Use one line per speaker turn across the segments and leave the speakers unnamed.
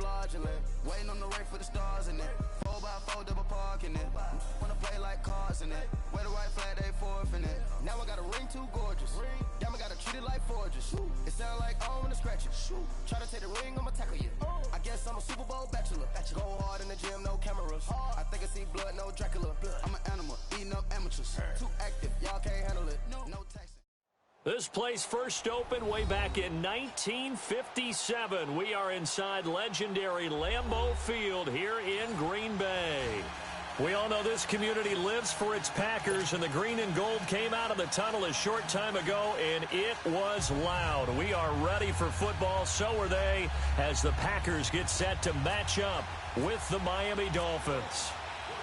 fraudulent. Waiting on the rain for the stars in it. 4x4 double parking it. Wanna play like cars in it. Wear the right flag, they forfeiting it. Now I got a ring too gorgeous. Damn, I gotta treat it like forges. It sound like I don't wanna scratch it. Try to take the ring, I'ma tackle you. I guess I'm a Super Bowl bachelor. Go hard in the gym, no cameras. I think I see blood, no Dracula. I'm an animal, eating up amateurs. Too active, y'all can't handle it. No taxing.
This place first opened way back in 1957. We are inside legendary Lambeau Field here in Green Bay. We all know this community lives for its Packers, and the green and gold came out of the tunnel a short time ago, and it was loud. We are ready for football, so are they, as the Packers get set to match up with the Miami Dolphins.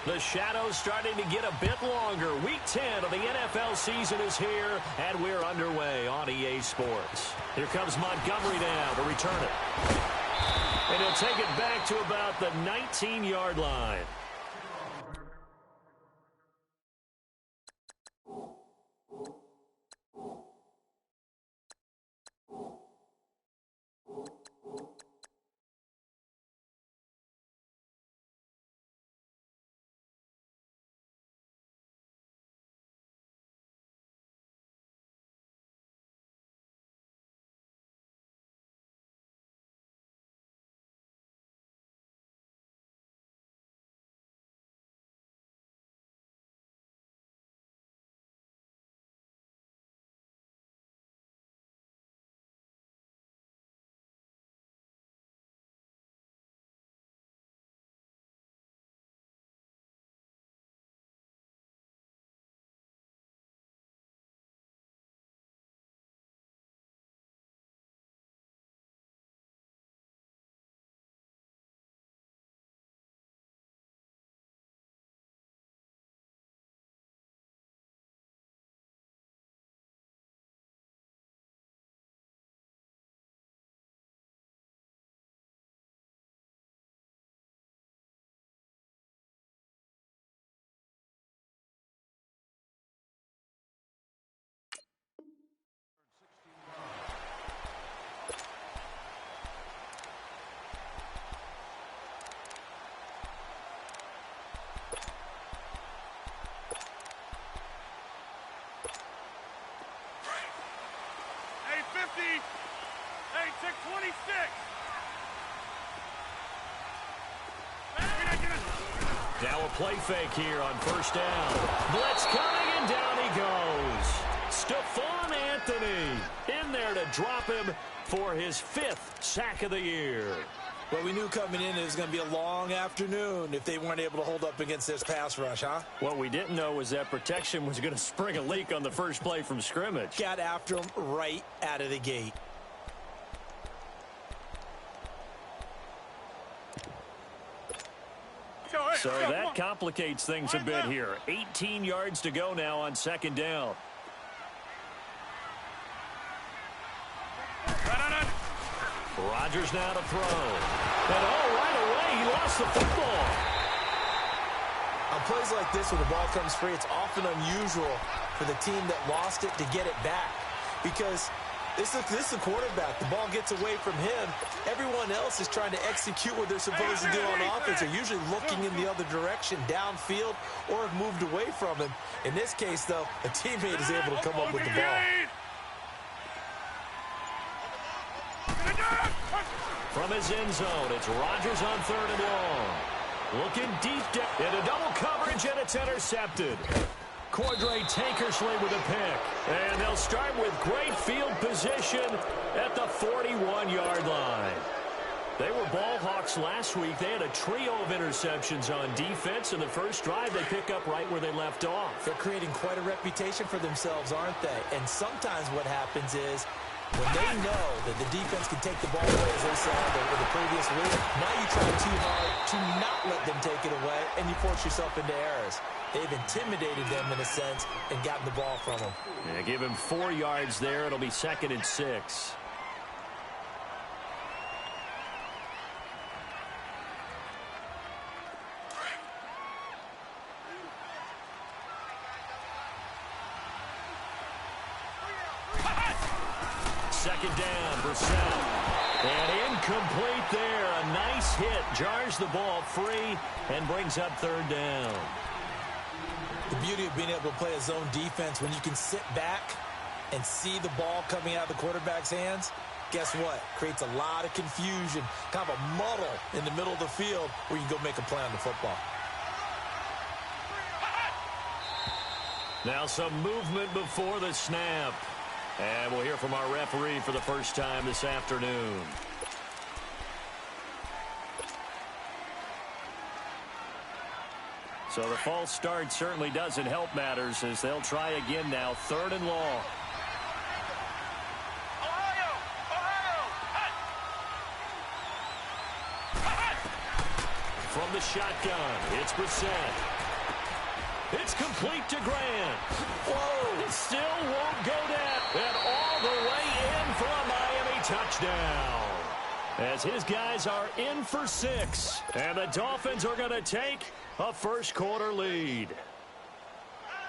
The shadows starting to get a bit longer. Week 10 of the NFL season is here, and we're underway on EA Sports. Here comes Montgomery now to return it. And he'll take it back to about the 19-yard line.
Hey, check 26.
Now a play fake here on first down. Blitz coming, and down he goes. Stephon Anthony in there to drop him for his 5th sack of the year.
Well, we knew coming in it was going to be a long afternoon if they weren't able to hold up against this pass rush, huh?
What we didn't know was that protection was going to spring a leak on the first play from scrimmage.
Got after him right out of the gate.
So that complicates things a bit here. 18 yards to go now on second down. Rodgers now to throw. And right away, he lost the football.
On plays like this, when the ball comes free, it's often unusual for the team that lost it to get it back. Because this is the quarterback. The ball gets away from him. Everyone else is trying to execute what they're supposed to do on offense. They're usually looking in the other direction, downfield, or have moved away from him. In this case, though, a teammate is able to come up with the ball.
From his end zone, it's Rodgers on 3rd and long. Looking deep down into double coverage, and it's intercepted. Cordray Tankersley with a pick. And they'll start with great field position at the 41-yard line. They were ball hawks last week. They had a trio of interceptions on defense. In the first drive, they pick up right where they left off.
They're creating quite a reputation for themselves, aren't they? And sometimes what happens is, when they know that the defense can take the ball away, as they said over the previous week, now you try too hard to not let them take it away, and you force yourself into errors. They've intimidated them in a sense and gotten the ball from them.
Yeah, give him 4 yards there. It'll be 2nd and 6. Second down, Brissett. And incomplete there. A nice hit. Jars the ball free and brings up third down.
The beauty of being able to play a zone defense when you can sit back and see the ball coming out of the quarterback's hands, guess what? Creates a lot of confusion, kind of a muddle in the middle of the field where you can go make a play on the football.
Now some movement before the snap. And we'll hear from our referee for the first time this afternoon. So the false start certainly doesn't help matters as they'll try again now. 3rd and long. From the shotgun, it's Brissett. It's complete to Grant. Whoa, it still won't go down. And all the way in for a Miami touchdown. As his guys are in for 6. And the Dolphins are going to take a first-quarter lead.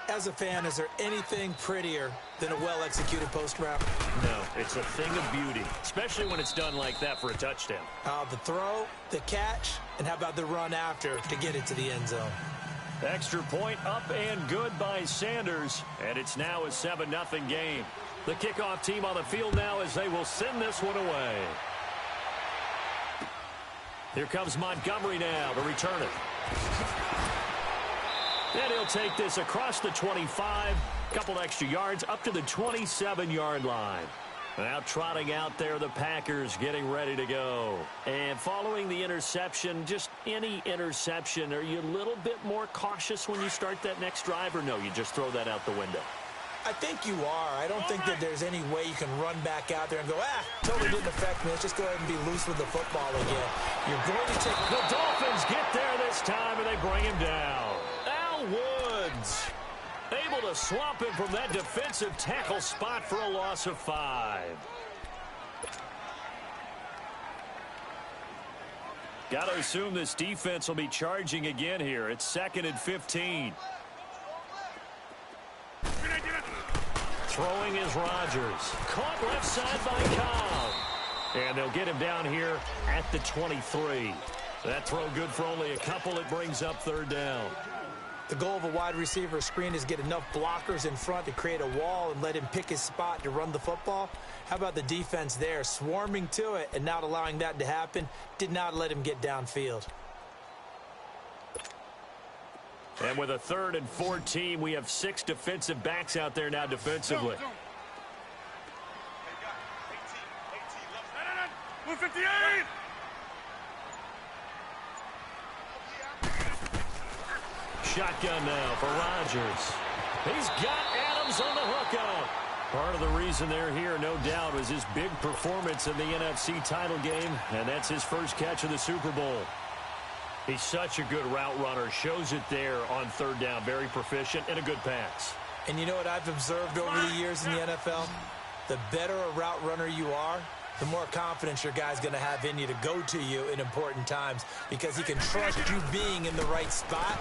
As a fan, is there anything prettier than a well-executed post route?
No, it's a thing of beauty, especially when it's done like that for a touchdown.
The throw, the catch, and how about the run after to get it to the end zone?
Extra point up and good by Sanders, and it's now a 7-0 game. The kickoff team on the field now as they will send this one away. Here comes Montgomery now to return it. And he'll take this across the 25, couple extra yards up to the 27-yard line. Now trotting out there, the Packers getting ready to go. And following the interception, just any interception, are you a little bit more cautious when you start that next drive, or no, you just throw that out the window?
I think you are. I don't think that there's any way you can run back out there and go, totally didn't affect me. Let's just go ahead and be loose with the football again. You're going to take...
The Dolphins get there this time, and they bring him down. Al Woods able to swamp him from that defensive tackle spot for a loss of 5. Got to assume this defense will be charging again here. It's 2nd and 15. Throwing is Rodgers. Caught left side by Cobb. And they'll get him down here at the 23. That throw good for only a couple. It brings up 3rd down.
The goal of a wide receiver screen is get enough blockers in front to create a wall and let him pick his spot to run the football. How about the defense there, swarming to it and not allowing that to happen? Did not let him get downfield.
And with a 3rd and 14, we have 6 defensive backs out there now defensively.
158!
Shotgun now for Rodgers. He's got Adams on the hookup. Part of the reason they're here, no doubt, was his big performance in the NFC title game, and that's his first catch of the Super Bowl. He's such a good route runner. Shows it there on 3rd down. Very proficient and a good pass.
And you know what I've observed over the years in the NFL? The better a route runner you are, the more confidence your guy's going to have in you to go to you in important times because he can trust you being in the right spot.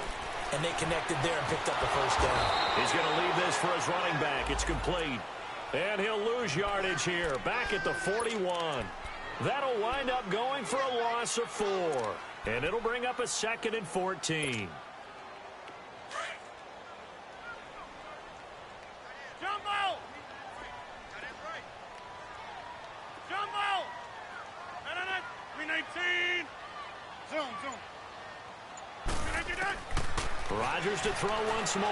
And they connected there and picked up the first down.
He's going to leave this for his running back. It's complete. And he'll lose yardage here. Back at the 41. That'll wind up going for a loss of 4. And it'll bring up a 2nd and 14.
Jumbo! Jumbo! 319! Zoom.
Rodgers to throw once more.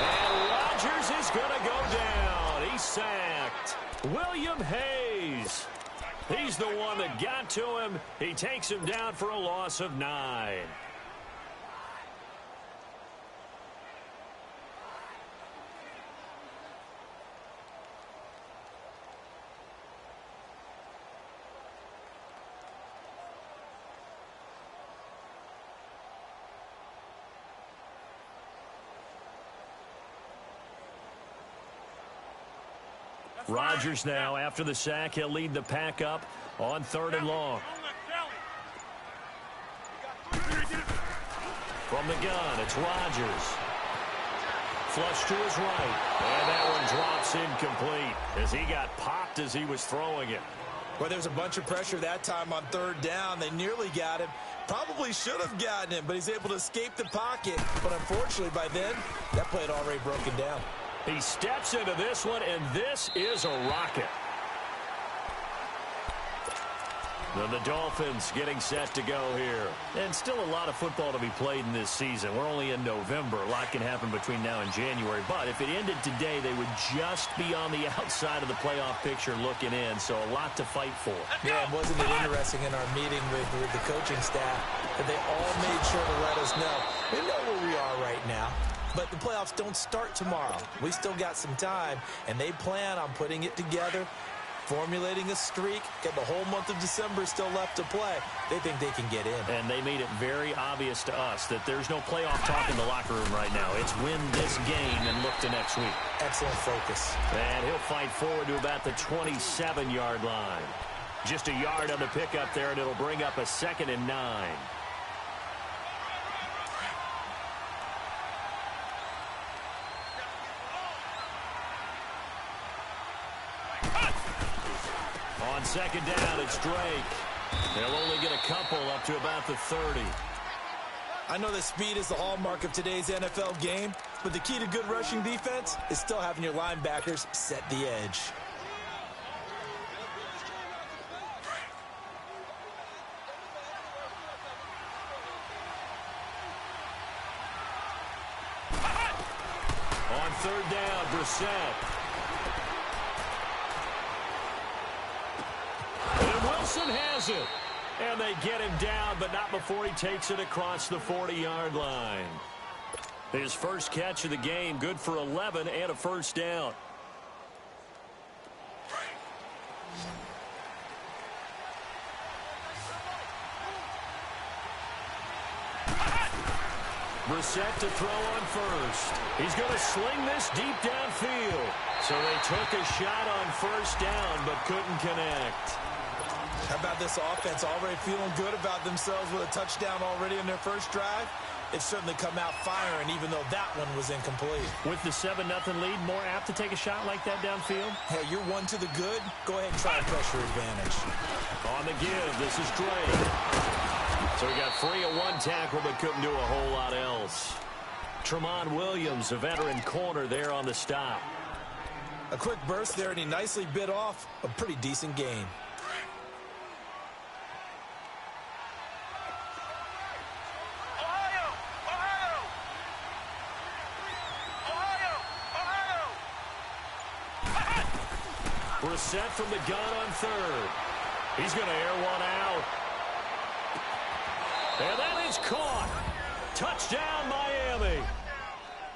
And Rodgers is going to go down. He's sacked. William Hayes. He's the one that got to him. He takes him down for a loss of 9. Rodgers now, after the sack, he'll lead the pack up on 3rd and long. From the gun, it's Rodgers. Flush to his right. And that one drops incomplete as he got popped as he was throwing it.
Well, there's a bunch of pressure that time on third down. They nearly got him. Probably should have gotten him, but he's able to escape the pocket. But unfortunately, by then, that play had already broken down.
He steps into this one, and this is a rocket. Then the Dolphins getting set to go here. And still a lot of football to be played in this season. We're only in November. A lot can happen between now and January. But if it ended today, they would just be on the outside of the playoff picture looking in. So a lot to fight for.
Yeah, and wasn't it interesting in our meeting with the coaching staff that they all made sure to let us know. We know where we are right now. But the playoffs don't start tomorrow. We still got some time, and they plan on putting it together, formulating a streak, got the whole month of December still left to play. They think they can get in.
And they made it very obvious to us that there's no playoff talk in the locker room right now. It's win this game and look to next week.
Excellent focus.
And he'll fight forward to about the 27-yard line. Just a yard on the pickup there, and it'll bring up a 2nd and 9. On 2nd down, it's Drake. They'll only get a couple up to about the 30.
I know that speed is the hallmark of today's NFL game, but the key to good rushing defense is still having your linebackers set the edge.
On 3rd down, Brissett. Wilson has it. And they get him down, but not before he takes it across the 40-yard line. His first catch of the game, good for 11 and a first down. Brissett to throw on first. He's going to sling this deep downfield. So they took a shot on first down, but couldn't connect.
How about this offense already feeling good about themselves with a touchdown already in their first drive? It's certainly come out firing, even though that one was incomplete.
With the 7-0 lead, more apt to take a shot like that downfield?
Hey, you're one to the good. Go ahead and try a pressure advantage.
On the give, this is Drake. So he got free of one tackle, but couldn't do a whole lot else. Tramon Williams, a veteran corner there on the stop.
A quick burst there, and he nicely bit off a pretty decent gain.
Brissett from the gun on 3rd. He's going to air one out. And that is caught. Touchdown, Miami.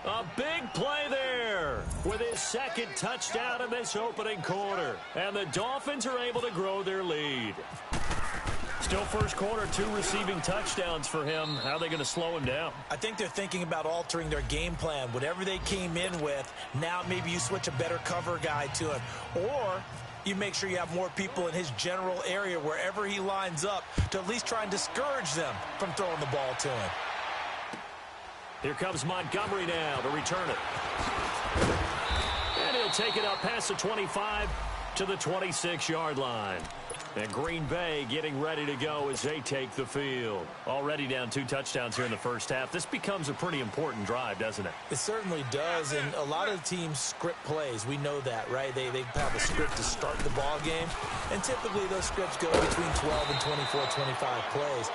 A big play there with his 2nd touchdown in this opening quarter. And the Dolphins are able to grow their lead. Still first quarter, 2 receiving touchdowns for him. How are they going to slow him down?
I think they're thinking about altering their game plan. Whatever they came in with, now maybe you switch a better cover guy to him. Or you make sure you have more people in his general area wherever he lines up to at least try and discourage them from throwing the ball to him.
Here comes Montgomery now to return it. And he'll take it up past the 25 to the 26-yard line. And Green Bay getting ready to go as they take the field. Already down 2 touchdowns here in the first half. This becomes a pretty important drive, doesn't it?
It certainly does, and a lot of teams script plays. We know that, right? They have a script to start the ball game, and typically those scripts go between 12 and 24, 25 plays.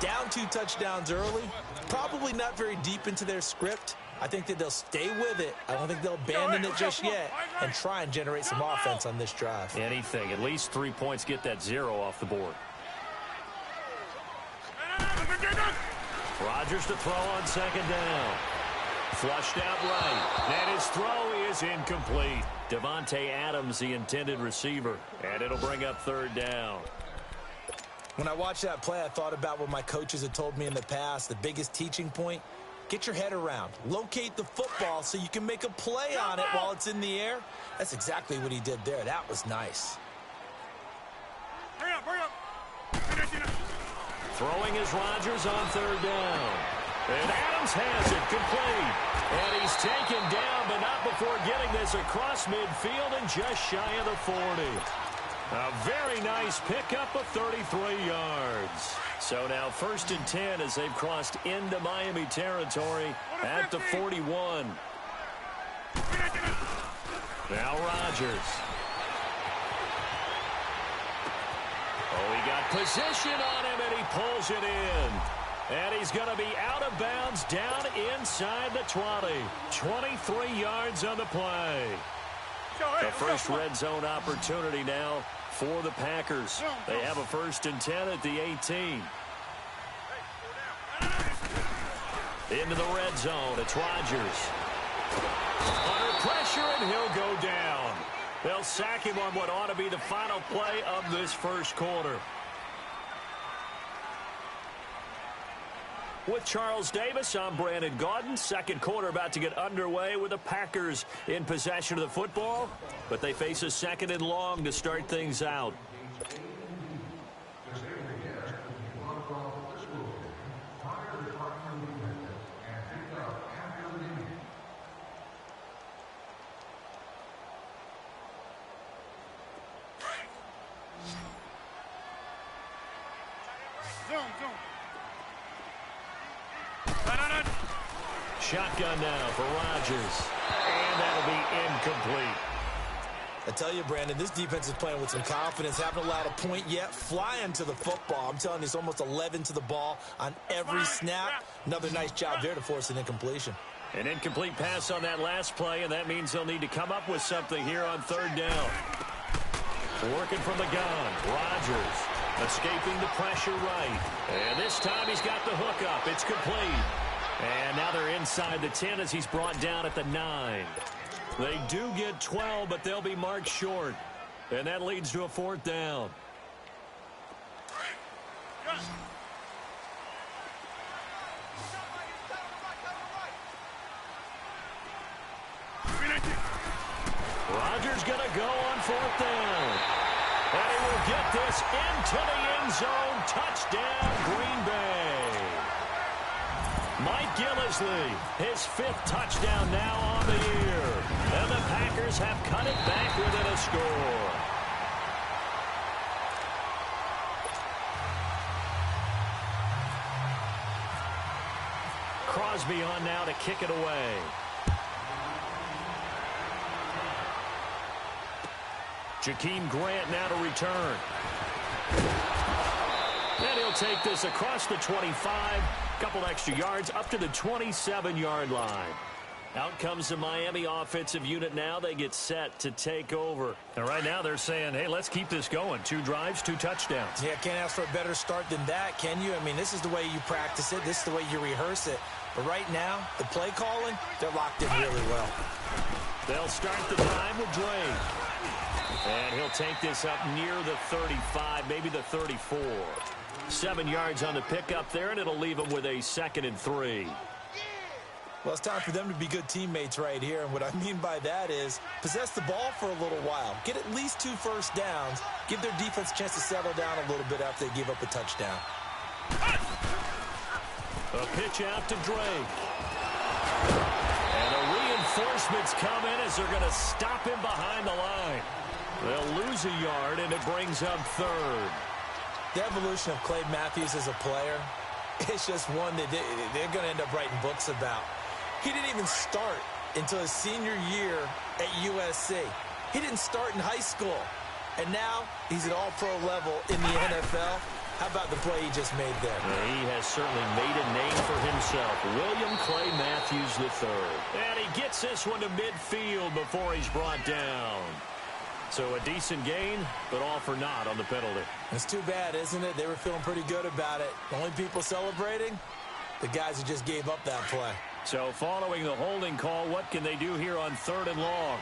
Down 2 touchdowns early, probably not very deep into their script. I think that they'll stay with it. I don't think they'll abandon it just yet and try and generate some offense on this drive.
Anything. At least 3 points, get that 0 off the board. Rodgers to throw on 2nd down. Flushed out right. And his throw is incomplete. Devontae Adams, the intended receiver. And it'll bring up 3rd down.
When I watched that play, I thought about what my coaches had told me in the past. The biggest teaching point, get your head around. Locate the football so you can make a play on it while it's in the air. That's exactly what he did there. That was nice.
Hurry up, hurry up.
Throwing is Rodgers on 3rd down. And Adams has it complete. And he's taken down, but not before getting this across midfield and just shy of the 40. A very nice pickup of 33 yards. So now 1st and 10 as they've crossed into Miami territory at the 41. Now Rodgers. Oh, he got position on him, and he pulls it in. And he's going to be out of bounds down inside the 20. 23 yards on the play. The first red zone opportunity now for the Packers. They have a 1st and 10 at the 18. Into the red zone. It's Rodgers. Under pressure, and he'll go down. They'll sack him on what ought to be the final play of this first quarter. With Charles Davis, I'm Brandon Gaudin. Second quarter about to get underway with the Packers in possession of the football, but they face a 2nd and long to start things out. Shotgun now for Rodgers. And that'll be incomplete.
I tell you, Brandon, this defense is playing with some confidence. Haven't allowed a point yet. Flying to the football. I'm telling you, it's almost 11 to the ball on every snap. Another nice job there to force an incompletion.
An incomplete pass on that last play, and that means they'll need to come up with something here on 3rd down. Working from the gun. Rodgers escaping the pressure right. And this time he's got the hook up. It's complete. And now they're inside the 10 as he's brought down at the 9. They do get 12, but they'll be marked short. And that leads to a 4th down. Rodgers going to go on 4th down. And he will get this into the end zone. Touchdown, Green Bay. Mike Gillislee, his 5th touchdown now on the year. And the Packers have cut it back within a score. Crosby on now to kick it away. Jakeem Grant now to return. And he'll take this across the 25. Couple extra yards up to the 27-yard line. Out comes the Miami offensive unit now. They get set to take over. And right now they're saying, hey, let's keep this going. 2 drives, 2 touchdowns.
Yeah, can't ask for a better start than that, can you? I mean, this is the way you practice it. This is the way you rehearse it. But right now, the play calling, they're locked in really well.
They'll start the drive with Drake. And he'll take this up near the 35, maybe the 34. 7 yards on the pickup there, and it'll leave him with a 2nd and 3.
Well, it's time for them to be good teammates right here, and what I mean by that is possess the ball for a little while. Get at least 2 first downs. Give their defense a chance to settle down a little bit after they give up a touchdown.
A pitch out to Drake. And the reinforcements come in as they're going to stop him behind the line. They'll lose a yard, and it brings up 3rd.
The evolution of Clay Matthews as a player, it's just one that they're going to end up writing books about. He didn't even start until his senior year at USC. He didn't start in high school. And now he's at all-pro level in the NFL. How about the play he just made there?
He has certainly made a name for himself. William Clay Matthews III. And he gets this one to midfield before he's brought down. So a decent gain, but all for naught on the penalty.
It's too bad, isn't it? They were feeling pretty good about it. The only people celebrating, the guys who just gave up that play.
So following the holding call, what can they do here on 3rd and long?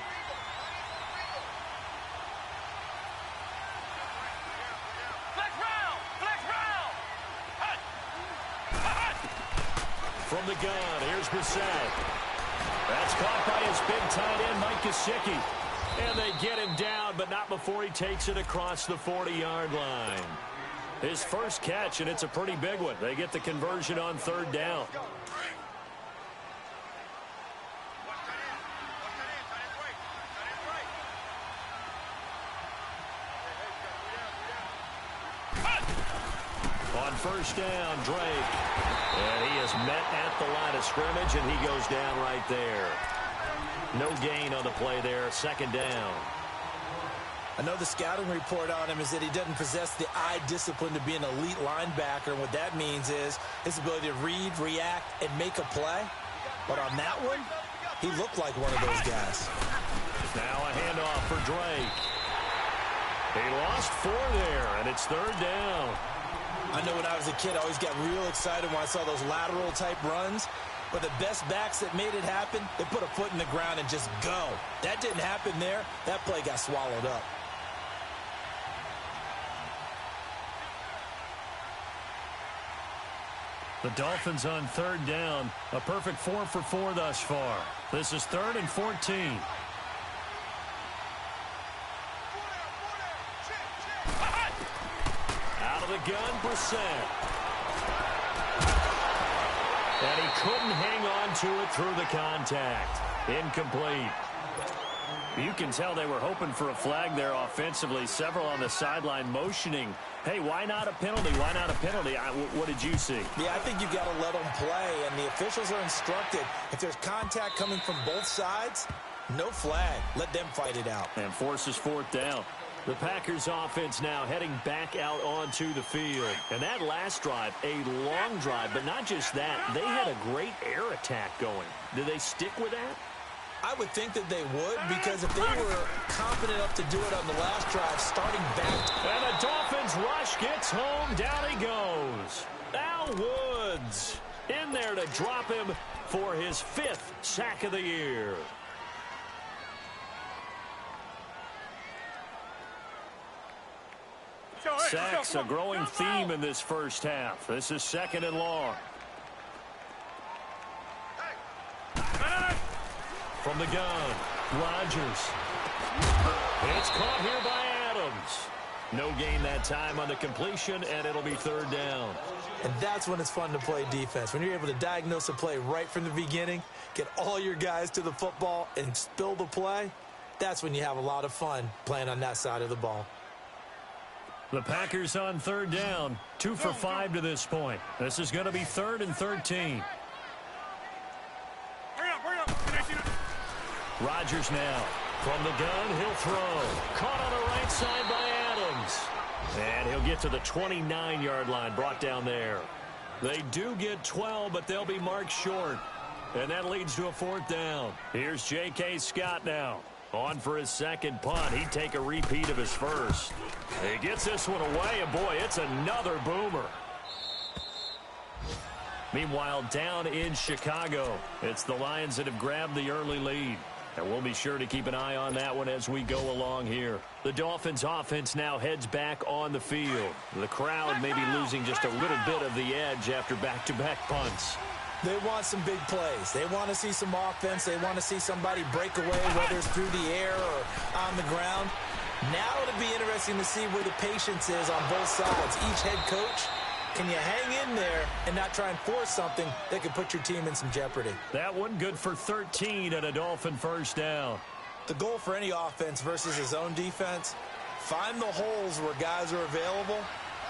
From the gun, here's Brissett. That's caught by his big tight end, Mike Gesicki. And they get him down, but not before he takes it across the 40-yard line. His first catch, and it's a pretty big one. They get the conversion on 3rd down. first down, Drake. And he is met at the line of scrimmage, and he goes down right there. No gain on the play there, second down.
I know the scouting report on him is that he doesn't possess the eye discipline to be an elite linebacker, and what that means is his ability to read, react, and make a play. But on that one, he looked like one of those guys.
Now a handoff for Drake. He lost 4 there, and it's third down.
I know when I was a kid, I always got real excited when I saw those lateral-type runs. But the best backs that made it happen, they put a foot in the ground and just go. That didn't happen there. That play got swallowed up.
The Dolphins on third down. A perfect 4 for 4 thus far. This is 3rd and 14. Out of the gun, Brissett. And he couldn't hang on to it through the contact. Incomplete. You can tell they were hoping for a flag there offensively. Several on the sideline motioning. Hey, why not a penalty? Why not a penalty? What did you see?
Yeah, I think you've got to let them play, and the officials are instructed. If there's contact coming from both sides, no flag. Let them fight it out.
And forces 4th down. The Packers offense now heading back out onto the field. And that last drive, a long drive, but not just that. They had a great air attack going. Did they stick with that?
I would think that they would, because if they were confident enough to do it on the last drive, starting back.
And the Dolphins rush gets home. Down he goes. Al Woods in there to drop him for his 5th sack of the year. Sacks, a growing theme in this first half. This is 2nd and long. From the gun, Rodgers. It's caught here by Adams. No gain that time on the completion, and it'll be 3rd down.
And that's when it's fun to play defense. When you're able to diagnose a play right from the beginning, get all your guys to the football, and spill the play, that's when you have a lot of fun playing on that side of the ball.
The Packers on 3rd down, 2 for 5 to this point. This is going to be 3rd and 13. Rodgers now. From the gun, he'll throw. Caught on the right side by Adams. And he'll get to the 29-yard line, brought down there. They do get 12, but they'll be marked short. And that leads to a 4th down. Here's J.K. Scott now. On for his 2nd punt. He'd take a repeat of his first. He gets this one away, and boy, it's another boomer. Meanwhile, down in Chicago, it's the Lions that have grabbed the early lead. And we'll be sure to keep an eye on that one as we go along here. The Dolphins offense now heads back on the field. The crowd may be losing just a little bit of the edge after back-to-back punts.
They want some big plays. They want to see some offense. They want to see somebody break away, whether it's through the air or on the ground. Now it'll be interesting to see where the patience is on both sides. Each head coach, can you hang in there and not try and force something that could put your team in some jeopardy?
That one good for 13 and a Dolphin first down.
The goal for any offense versus his own defense, find the holes where guys are available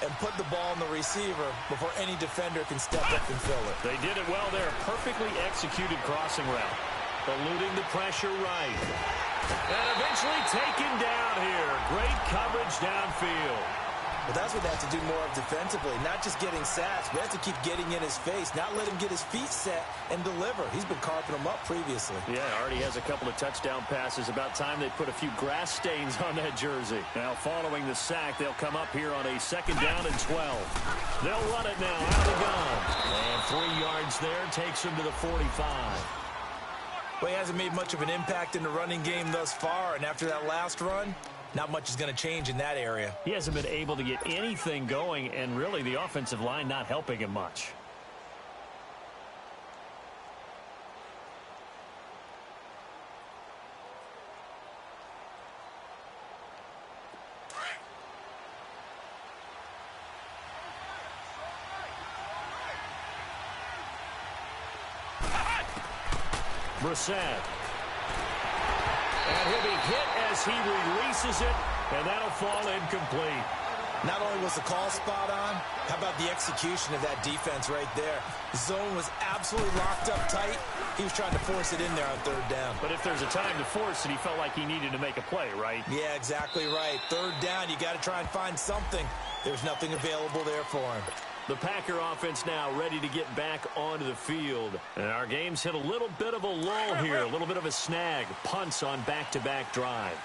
and put the ball in the receiver before any defender can step up and fill it.
They did it well there. Perfectly executed crossing route. Eluding the pressure right. And eventually taken down here. Great coverage downfield.
But that's what they have to do more of defensively, not just getting sacks, but have to keep getting in his face, not let him get his feet set and deliver. He's been carving them up previously.
Yeah, already has a couple of touchdown passes. About time they put a few grass stains on that jersey. Now, following the sack, they'll come up here on a 2nd down and 12. They'll run it now out of the gun. And 3 yards there takes him to the 45.
Well, he hasn't made much of an impact in the running game thus far, and after that last run, not much is going to change in that area.
He hasn't been able to get anything going, and really the offensive line not helping him much. Brissett. And he'll be hit as he releases it, and that'll fall incomplete.
Not only was the call spot on, how about the execution of that defense right there? The zone was absolutely locked up tight. He was trying to force it in there on third down.
But if there's a time to force it, he felt like he needed to make a play, right?
Yeah, exactly right. Third down, you got to try and find something. There's nothing available there for him.
The Packer offense now ready to get back onto the field. And our game's hit a little bit of a lull here, a little bit of a snag. Punts on back-to-back drives.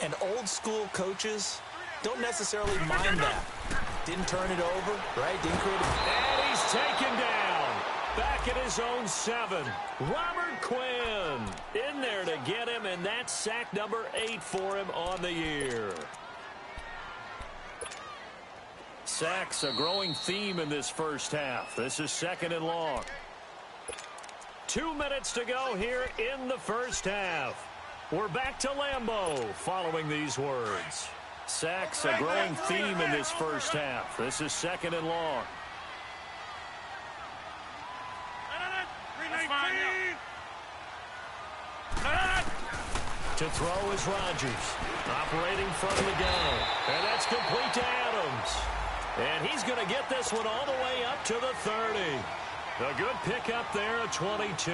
And old-school coaches don't necessarily mind that. Didn't turn it over, right? Didn't create a...
And he's taken down. Back at his own 7. Robert Quinn in there to get him, and that's sack number 8 for him on the year. Sacks, a growing theme in this first half. This is 2nd and long. 2 minutes to go here in the first half. We're back to Lambeau following these words. Sacks, a growing theme in this first half. This is 2nd and long. To throw is Rodgers. Operating from the gun. And that's complete to Adams. And he's going to get this one all the way up to the 30. A good pickup there at 22.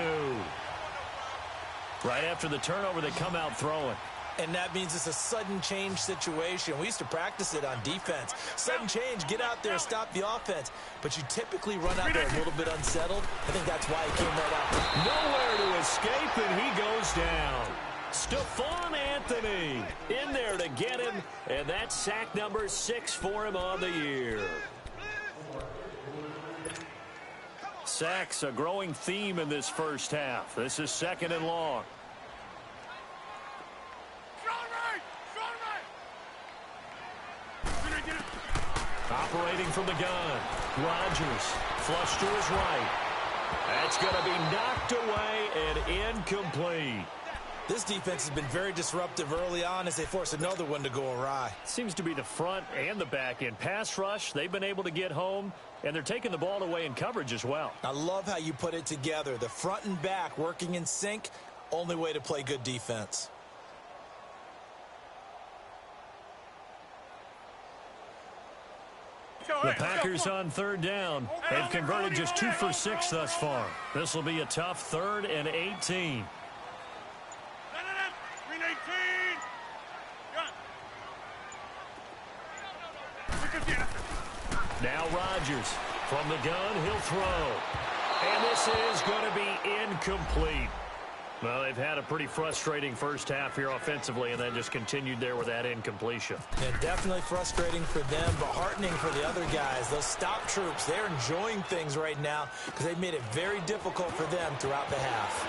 Right after the turnover, they come out throwing.
And that means it's a sudden change situation. We used to practice it on defense. Sudden change, get out there, stop the offense. But you typically run out there a little bit unsettled. I think that's why he came right out.
Nowhere to escape, and he goes down. Stephon Anthony in there to get him, and that's sack number 6 for him on the year. Sacks, a growing theme in this first half. This is 2nd and long. Operating from the gun. Rodgers flush to his right. That's going to be knocked away and incomplete.
This defense has been very disruptive early on as they force another one to go awry.
Seems to be the front and the back end. Pass rush, they've been able to get home, and they're taking the ball away in coverage as well.
I love how you put it together. The front and back working in sync, only way to play good defense.
The Packers on 3rd down. They've converted just 2 for 6 thus far. This will be a tough 3rd and 18. Now Rodgers from the gun, he'll throw. And this is going to be incomplete. Well, they've had a pretty frustrating first half here offensively, and then just continued there with that incompletion.
And definitely frustrating for them, but heartening for the other guys. Those stop troops, they're enjoying things right now because they've made it very difficult for them throughout the half.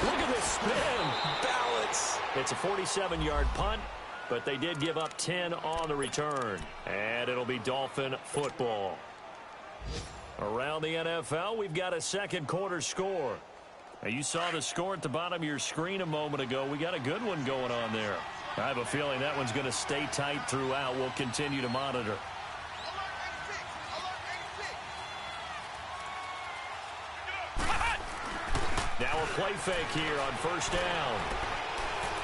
Look at this spin.
Balance.
It's a 47-yard punt, but they did give up 10 on the return. And it'll be Dolphin football. Around the NFL, we've got a second quarter score. Now, you saw the score at the bottom of your screen a moment ago. We got a good one going on there. I have a feeling that one's going to stay tight throughout. We'll continue to monitor. Now a play fake here on 1st down.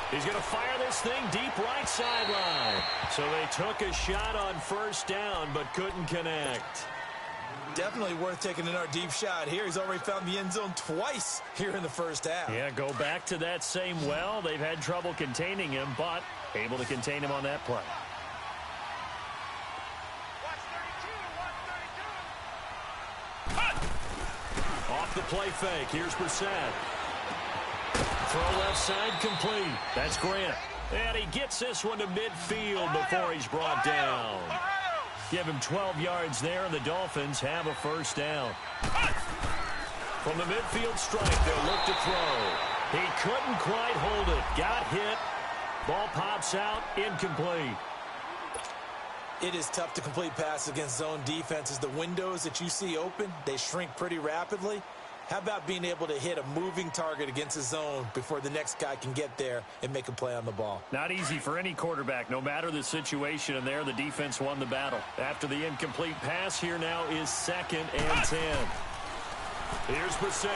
He's going to fire this thing deep right sideline. So they took a shot on 1st down but couldn't connect.
Definitely worth taking another deep shot here. He's already found the end zone twice here in the first half.
Yeah, go back to that same well. They've had trouble containing him, but able to contain him on that play. Off the play fake. Here's Brissett. Throw left side complete. That's Grant. And he gets this one to midfield before he's brought down. Give him 12 yards there, and the Dolphins have a 1st down. From the midfield strike, they'll look to throw. He couldn't quite hold it. Got hit. Ball pops out. Incomplete.
It is tough to complete passes against zone defenses. The windows that you see open, they shrink pretty rapidly. How about being able to hit a moving target against a zone before the next guy can get there and make a play on the ball?
Not easy for any quarterback, no matter the situation. And there, the defense won the battle. After the incomplete pass, here now is 2nd and 10. Here's Brissett.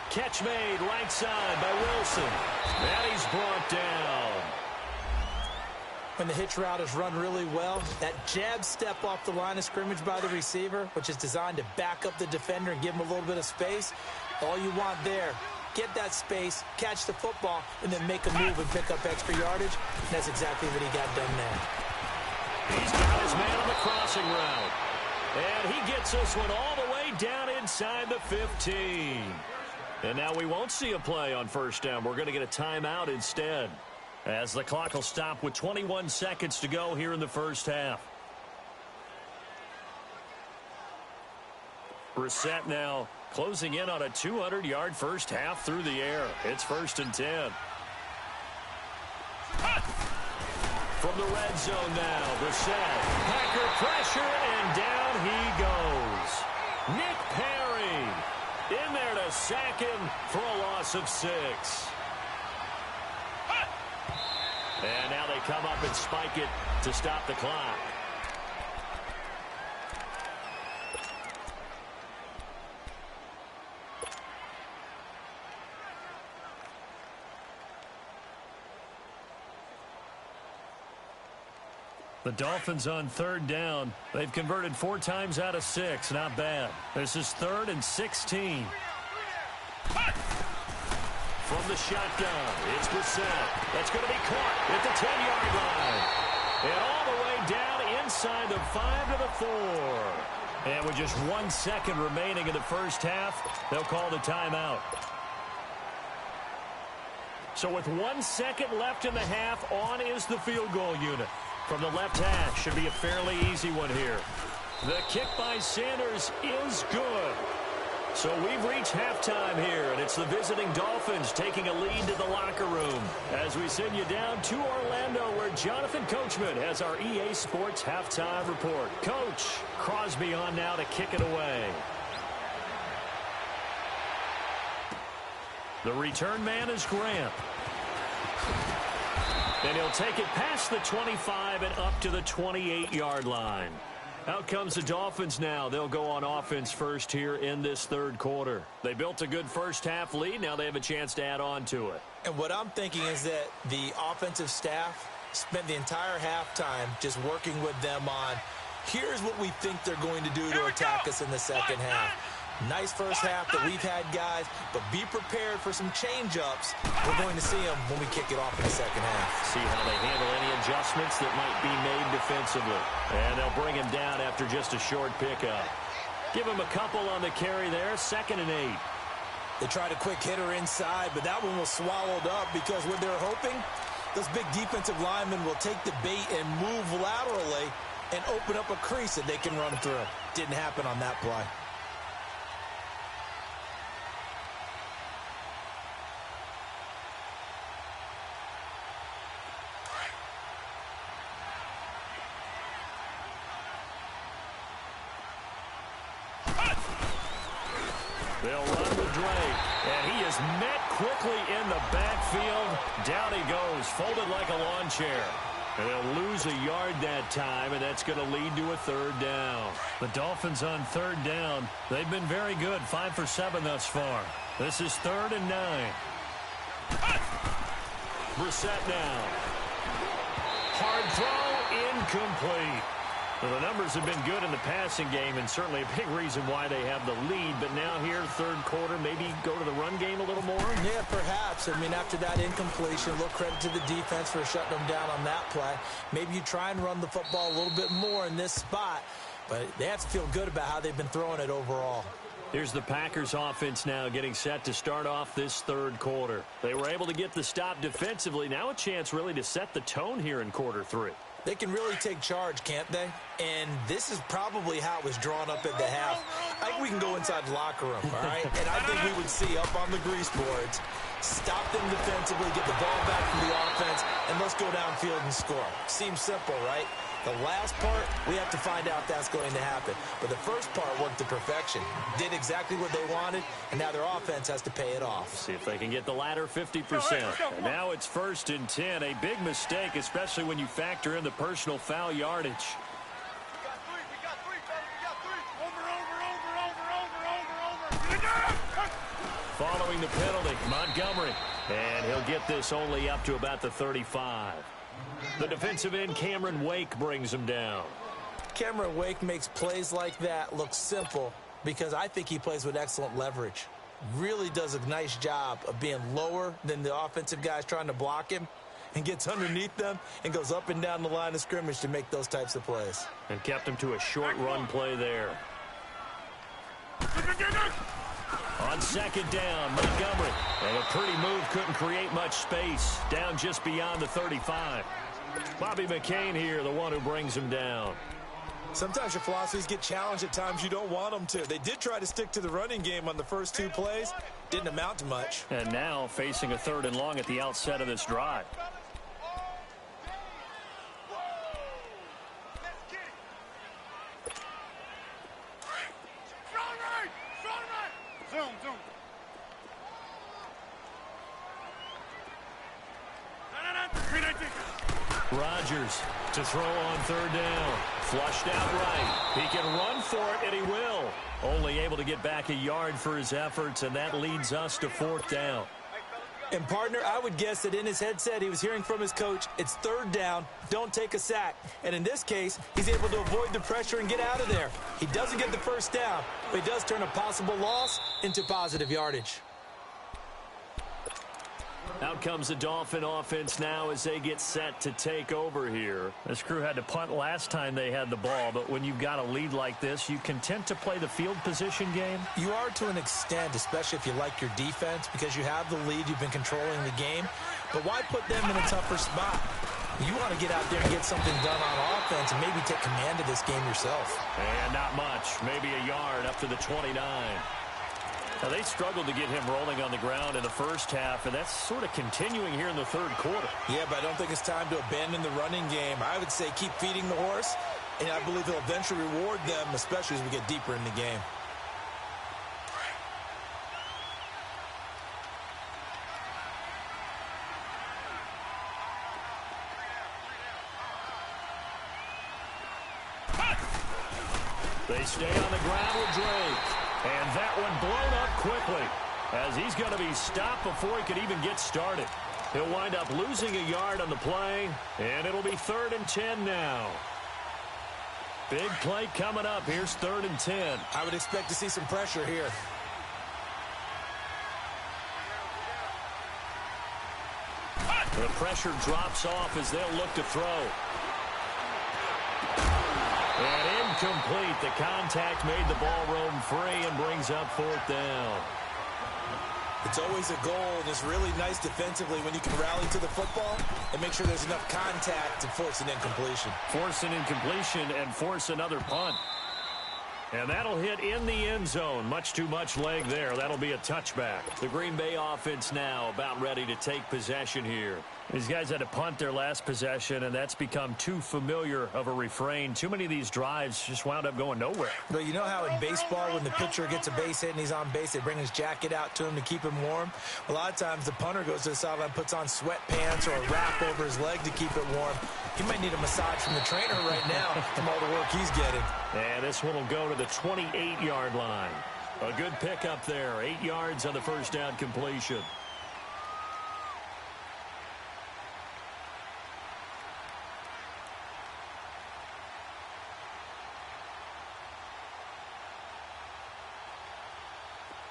Catch made right side by Wilson. And he's brought down.
When the hitch route is run really well, that jab step off the line of scrimmage by the receiver, which is designed to back up the defender and give him a little bit of space, all you want there, get that space, catch the football, and then make a move and pick up extra yardage. And that's exactly what he got done there.
He's got his man on the crossing route. And he gets this one all the way down inside the 15. And now we won't see a play on first down. We're going to get a timeout instead, as the clock will stop with 21 seconds to go here in the first half. Brissett now closing in on a 200-yard first half through the air. It's 1st and 10. From the red zone now, Brissett. Packer pressure, and down he goes. Nick Perry in there to sack him for a loss of 6. And now they come up and spike it to stop the clock. The Dolphins on 3rd down. They've converted 4 times out of 6. Not bad. This is 3rd and 16. From the shotgun, it's Brissett. That's going to be caught at the 10-yard line. And all the way down inside the 5 to the 4. And with just 1 second remaining in the first half, they'll call the timeout. So with 1 second left in the half, on is the field goal unit. From the left hash, should be a fairly easy one here. The kick by Sanders is good. So we've reached halftime here, and it's the visiting Dolphins taking a lead to the locker room as we send you down to Orlando, where Jonathan Coachman has our EA Sports halftime report. Coach, Crosby on now to kick it away. The return man is Grant. And he'll take it past the 25 and up to the 28-yard line. Out comes the Dolphins now. They'll go on offense first here in this 3rd quarter. They built a good first half lead. Now they have a chance to add on to it.
And what I'm thinking is that the offensive staff spent the entire halftime just working with them on, here's what we think they're going to do to attack us in the second half. Nice first half that we've had, guys, but be prepared for some change-ups. We're going to see them when we kick it off in the second half.
See how they handle any adjustments that might be made defensively. And they'll bring him down after just a short pickup. Give him a couple on the carry there, 2nd and 8.
They tried a quick hitter inside, but that one was swallowed up because what they're hoping, those big defensive linemen will take the bait and move laterally and open up a crease that they can run through. Didn't happen on that play.
They'll run with Drake, and he is met quickly in the backfield. Down he goes, folded like a lawn chair. And they'll lose a yard that time, and that's going to lead to a 3rd down. The Dolphins on 3rd down. They've been very good, 5 for 7 thus far. This is 3rd and 9. Brissett now. Hard throw, incomplete. Well, the numbers have been good in the passing game, and certainly a big reason why they have the lead. But now here, 3rd quarter, maybe go to the run game a little more?
Yeah, perhaps. I mean, after that incompletion, a little credit to the defense for shutting them down on that play. Maybe you try and run the football a little bit more in this spot. But they have to feel good about how they've been throwing it overall.
Here's the Packers offense now getting set to start off this 3rd quarter. They were able to get the stop defensively. Now a chance really to set the tone here in quarter 3.
They can really take charge, can't they? And this is probably how it was drawn up at the half. I think we can go inside the locker room, all right? And I think we would see up on the grease boards, stop them defensively, get the ball back from the offense, and let's go downfield and score. Seems simple, right? The last part, we have to find out if that's going to happen. But the first part worked to perfection. Did exactly what they wanted, and now their offense has to pay it off.
See if they can get the latter 50%. And now it's 1st and 10. A big mistake, especially when you factor in the personal foul yardage.
We got three, fellas. We got three. Over.
Following the penalty, Montgomery. And he'll get this only up to about the 35. The defensive end, Cameron Wake, brings him down.
Cameron Wake makes plays like that look simple because I think he plays with excellent leverage. Really does a nice job of being lower than the offensive guys trying to block him and gets underneath them and goes up and down the line of scrimmage to make those types of plays.
And kept him to a short run play there. On second down, Montgomery. And a pretty move, couldn't create much space. Down just beyond the 35. Bobby McCain here, the one who brings him down.
Sometimes your philosophies get challenged at times you don't want them to. They did try to stick to the running game on the first 2 plays. Didn't amount to much.
And now facing a 3rd and long at the outset of this drive.
Zoom.
Rodgers to throw on 3rd down. Flushed out right. He can run for it, and he will. Only able to get back a yard for his efforts, and that leads us to 4th down.
And, partner, I would guess that in his headset he was hearing from his coach, it's 3rd down, don't take a sack. And in this case, he's able to avoid the pressure and get out of there. He doesn't get the 1st down, but he does turn a possible loss into positive yardage.
Out comes the Dolphin offense now as they get set to take over here. This crew had to punt last time they had the ball, but when you've got a lead like this, you content to play the field position game?
You are to an extent, especially if you like your defense, because you have the lead, you've been controlling the game. But why put them in a tougher spot? You want to get out there and get something done on offense and maybe take command of this game yourself.
And not much. Maybe a yard up to the 29. Now, they struggled to get him rolling on the ground in the first half, and that's sort of continuing here in the 3rd quarter.
Yeah, but I don't think it's time to abandon the running game. I would say keep feeding the horse, and I believe he'll eventually reward them, especially as we get deeper in the game.
They stay on the ground with Drake. And that one blown up quickly as he's going to be stopped before he could even get started. He'll wind up losing a yard on the play, and it'll be 3rd and 10 now. Big play coming up. Here's 3rd and 10.
I would expect to see some pressure here.
The pressure drops off as they'll look to throw. And incomplete. The contact made the ball roam free and brings up 4th down.
It's always a goal, and it's really nice defensively when you can rally to the football and make sure there's enough contact to force an incompletion.
Force an incompletion and force another punt. And that'll hit in the end zone. Much too much leg there. That'll be a touchback. The Green Bay offense now about ready to take possession here. These guys had to punt their last possession, and that's become too familiar of a refrain. Too many of these drives just wound up going nowhere.
But you know how in baseball, when the pitcher gets a base hit and he's on base, they bring his jacket out to him to keep him warm? A lot of times the punter goes to the sideline, puts on sweatpants or a wrap over his leg to keep it warm. He might need a massage from the trainer right now from all the work he's getting.
And this one will go to the 28-yard line. A good pickup there. 8 yards on the first down completion.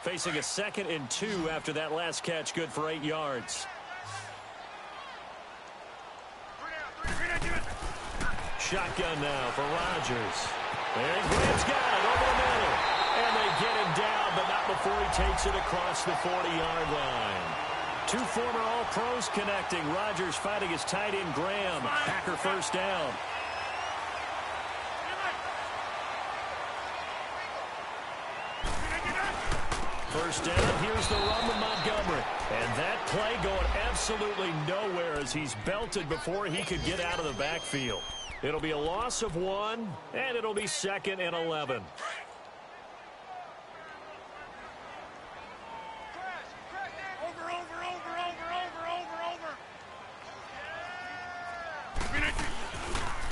Facing a 2nd and 2 after that last catch, good for 8 yards. Shotgun now for Rodgers. And Graham's got it over the middle. And they get him down, but not before he takes it across the 40-yard line. 2 former All-Pros connecting. Rodgers fighting his tight end Graham. Packer first down. First down, here's the run with Montgomery. And that play going absolutely nowhere as he's belted before he could get out of the backfield. It'll be a loss of 1, and it'll be 2nd and 11.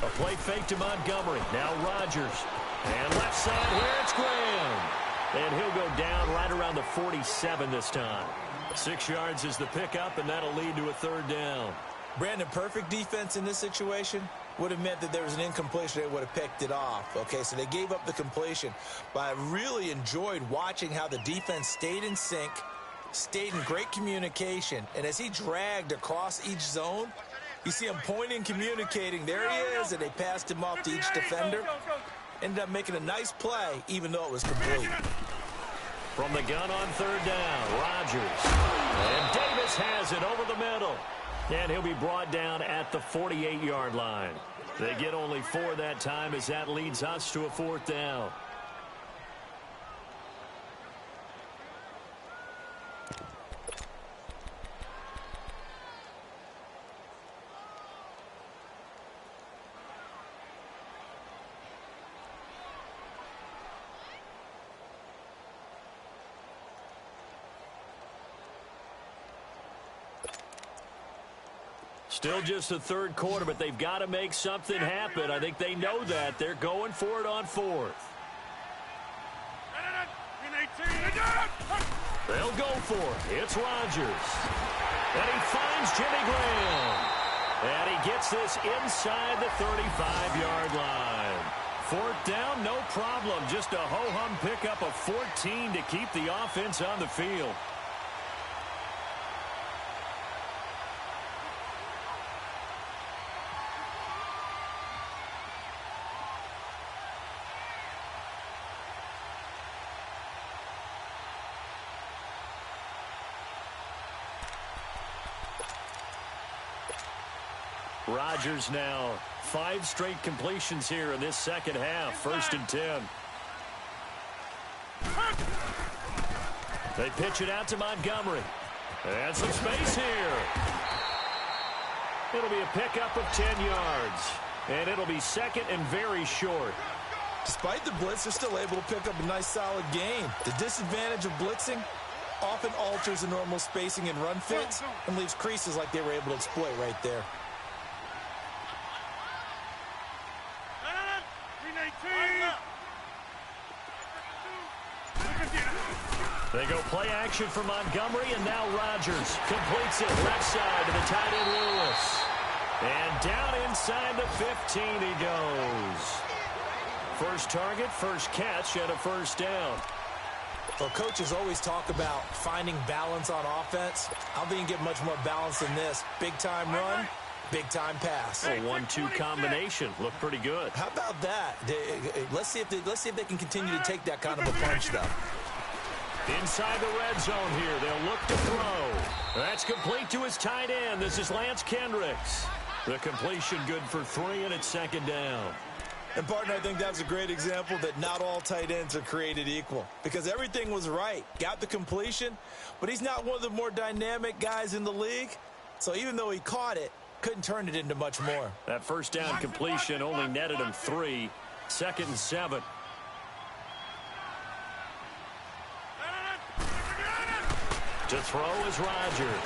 A play fake to Montgomery. Now Rodgers. And left side here, it's Graham. And he'll go down right around the 47 this time. 6 yards is the pickup, and that'll lead to a 3rd down.
Brandon, perfect defense in this situation would have meant that there was an incompletion. They would have picked it off. Okay, so they gave up the completion. But I really enjoyed watching how the defense stayed in sync, stayed in great communication. And as he dragged across each zone, you see him pointing, communicating. There he is, and they passed him off to each defender. Ended up making a nice play, even though it was complete.
From the gun on third down, Rodgers. And Davis has it over the middle. And he'll be brought down at the 48-yard line. They get only 4 that time as that leads us to a 4th down. Still just the third quarter, but they've got to make something happen. I think they know that. They're going for it on 4th. They'll go for it. It's Rodgers. And he finds Jimmy Graham. And he gets this inside the 35-yard line. 4th down, no problem. Just a ho-hum pickup of 14 to keep the offense on the field. Rodgers now 5 straight completions here in this second half. 1st and 10. They pitch it out to Montgomery. And some space here. It'll be a pickup of 10 yards. And it'll be 2nd and very short.
Despite the blitz, they're still able to pick up a nice solid gain. The disadvantage of blitzing often alters the normal spacing and run fits and leaves creases like they were able to exploit right there.
They go play action for Montgomery, and now Rodgers completes it left side to the tight end Lewis. And down inside the 15 he goes. First target, first catch, and a 1st down.
Well, coaches always talk about finding balance on offense. I don't think you get much more balance than this. Big-time run, big-time pass.
A 1-2 combination. Looked pretty good.
How about that? Let's see if they can continue to take that kind of a punch, though.
Inside the red zone here. They'll look to throw. That's complete to his tight end. This is Lance Kendricks. The completion good for 3, and it's 2nd down.
And, partner, I think that's a great example that not all tight ends are created equal. Because everything was right. Got the completion, but he's not one of the more dynamic guys in the league. So even though he caught it, couldn't turn it into much more.
That 1st down completion only netted him 3. 2nd and 7. To throw is Rodgers.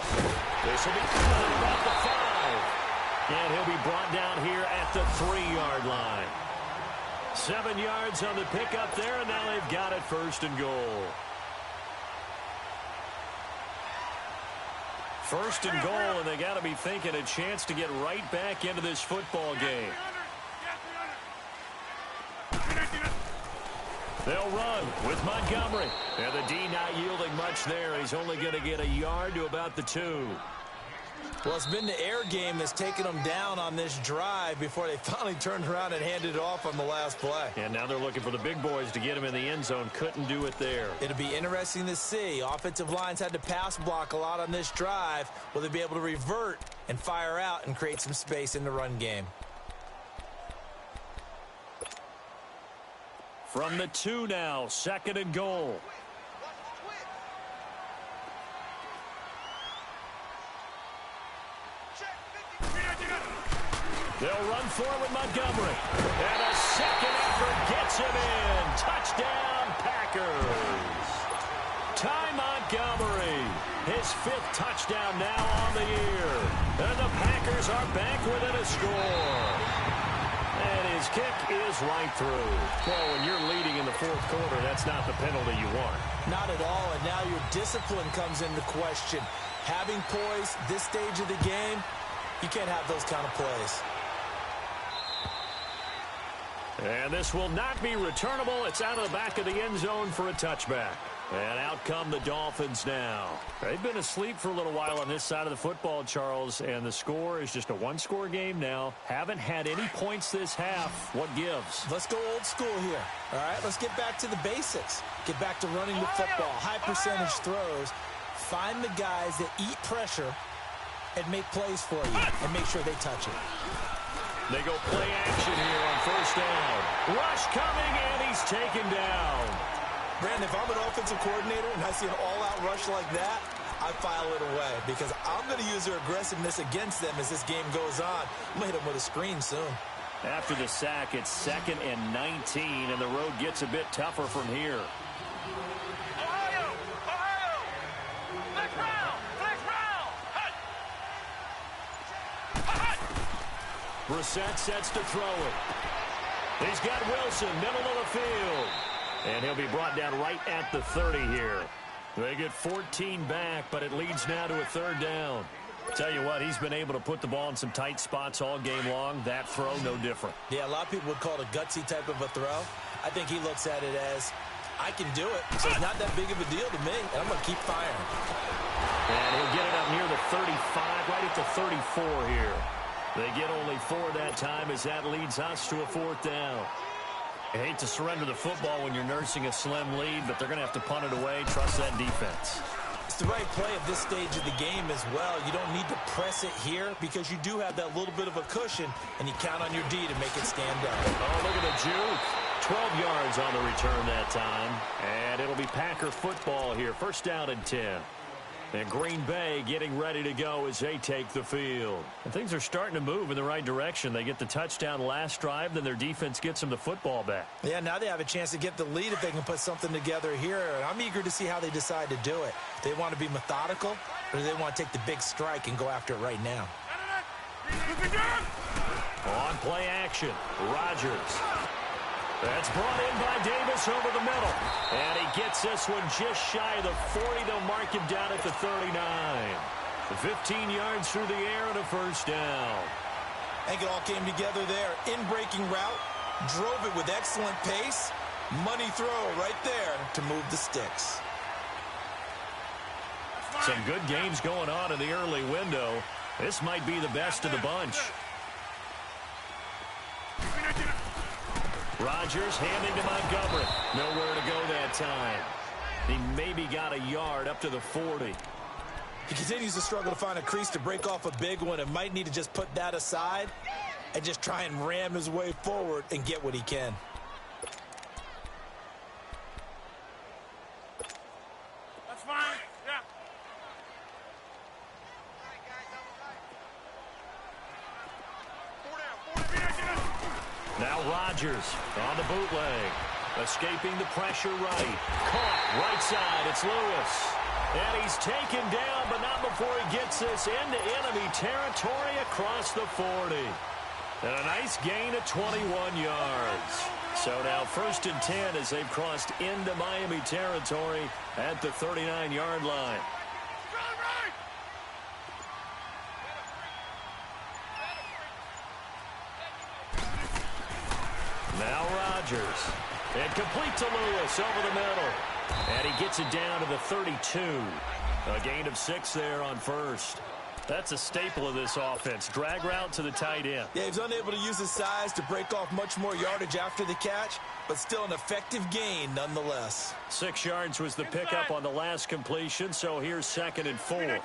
This will be about the 5. And he'll be brought down here at the 3-yard line. 7 yards on the pickup there, and now they've got it 1st and goal. 1st and goal, and they got to be thinking a chance to get right back into this football game. They'll run with Montgomery. And the D not yielding much there. He's only going to get a yard to about the 2.
Well, it's been the air game that's taken them down on this drive before they finally turned around and handed it off on the last play.
And now they're looking for the big boys to get him in the end zone. Couldn't do it there.
It'll be interesting to see. Offensive lines had to pass block a lot on this drive. Will they be able to revert and fire out and create some space in the run game?
From the 2 now, 2nd and goal. They'll run for it with Montgomery. And a second effort gets him in. Touchdown, Packers. Ty Montgomery, his 5th touchdown now on the year. And the Packers are back within a score. And his kick is right through. Well, when you're leading in the 4th quarter, that's not the penalty you want.
Not at all, and now your discipline comes into question. Having poise this stage of the game, You can't have those kind of plays.
And this will not be returnable. It's out of the back of the end zone for a touchback. And out come the Dolphins now. They've been asleep for a little while on this side of the football, Charles, and the score is just a one-score game now. Haven't had any points this half. What gives?
Let's go old school here. All right, let's get back to the basics. Get back to running the football, high percentage throws. Find the guys that eat pressure and make plays for you and make sure they touch it.
They go play action here on first down. Rush coming, and he's taken down.
Brandon, if I'm an offensive coordinator and I see an all-out rush like that, I file it away because I'm going to use their aggressiveness against them as this game goes on. I'm going to hit them with a screen soon.
After the sack, it's 2nd and 19, and the road gets a bit tougher from here.
Ohio! Ohio! Flex round! Flex round! Hut!
Brissett sets to throw it. He's got Wilson, middle of the field. And he'll be brought down right at the 30 here. They get 14 back, but it leads now to a 3rd down. Tell you what, he's been able to put the ball in some tight spots all game long. That throw, no different.
Yeah, a lot of people would call it a gutsy type of a throw. I think he looks at it as, I can do it, so it's not that big of a deal to me, and I'm going to keep firing.
And he'll get it up near the 35, right at the 34 here. They get only 4 that time as that leads us to a 4th down. I hate to surrender the football when you're nursing a slim lead, but they're going to have to punt it away. Trust that defense.
It's the right play at this stage of the game as well. You don't need to press it here because you do have that little bit of a cushion, and you count on your D to make it stand up.
Oh, look at the juke. 12 yards on the return that time. And it'll be Packer football here. First down and 10. And Green Bay getting ready to go as they take the field. And things are starting to move in the right direction. They get the touchdown last drive, then their defense gets them the football back.
Yeah, now they have a chance to get the lead if they can put something together here. And I'm eager to see how they decide to do it. They want to be methodical, or do they want to take the big strike and go after it right now?
On play action, Rodgers. That's brought in by Davis over the middle. And he gets this one just shy of the 40. They'll mark him down at the 39. 15 yards through the air and a first down.
I think it all came together there. In-breaking route, drove it with excellent pace. Money throw right there to move the sticks.
Some good games going on in the early window. This might be the best of the bunch. Rodgers handing to Montgomery. Nowhere to go that time. He maybe got a yard up to the 40.
He continues to struggle to find a crease to break off a big one and might need to just put that aside and just try and ram his way forward and get what he can.
That's fine. Yeah.
Now Rodgers on the bootleg. Escaping the pressure right. Caught right side. It's Lewis. And he's taken down, but not before he gets this into enemy territory across the 40. And a nice gain of 21 yards. So now 1st and 10 as they've crossed into Miami territory at the 39-yard line. Now Rodgers. And complete to Lewis over the middle. And he gets it down to the 32. A gain of 6 there on first. That's a staple of this offense. Drag route to the tight end.
Yeah, he's unable to use his size to break off much more yardage after the catch, but still an effective gain nonetheless.
6 yards was the pickup on the last completion, so here's 2nd and 4.